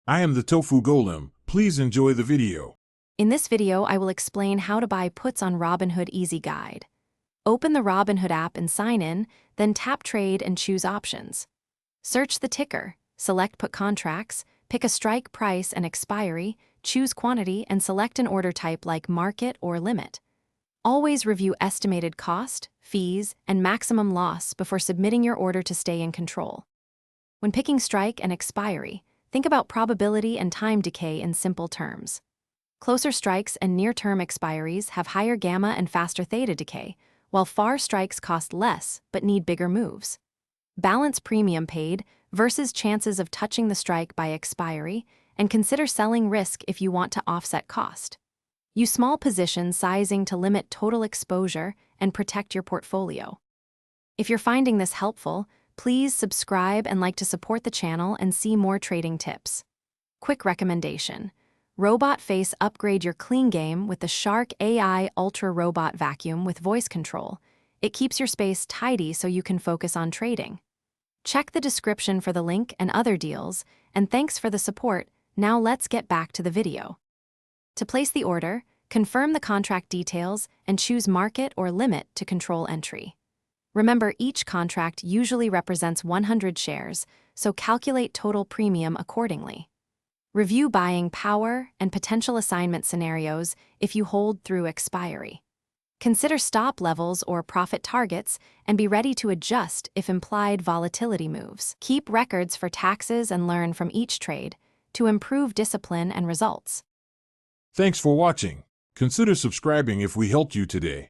I am the Tofu Golem. Please enjoy the video. In this video, I will explain how to buy puts on Robinhood Easy Guide. Open the Robinhood app and sign in, then tap Trade and choose Options. Search the ticker, select Put Contracts, pick a strike price and expiry, choose quantity, and select an order type like Market or Limit. Always review estimated cost, fees, and maximum loss before submitting your order to stay in control. When picking strike and expiry, think about probability and time decay in simple terms. Closer strikes and near-term expiries have higher gamma and faster theta decay, while far strikes cost less but need bigger moves. Balance premium paid versus chances of touching the strike by expiry, and consider selling risk if you want to offset cost. Use small position sizing to limit total exposure and protect your portfolio. If you're finding this helpful, please subscribe and like to support the channel and see more trading tips. Quick recommendation: Robot Face upgrade your clean game with the Shark AI Ultra Robot Vacuum with voice control. It keeps your space tidy so you can focus on trading. Check the description for the link and other deals, and thanks for the support. Now let's get back to the video. To place the order, confirm the contract details and choose Market or Limit to control entry. Remember, each contract usually represents 100 shares, so calculate total premium accordingly. Review buying power and potential assignment scenarios if you hold through expiry. Consider stop levels or profit targets and be ready to adjust if implied volatility moves. Keep records for taxes and learn from each trade to improve discipline and results. Thanks for watching. Consider subscribing if we helped you today.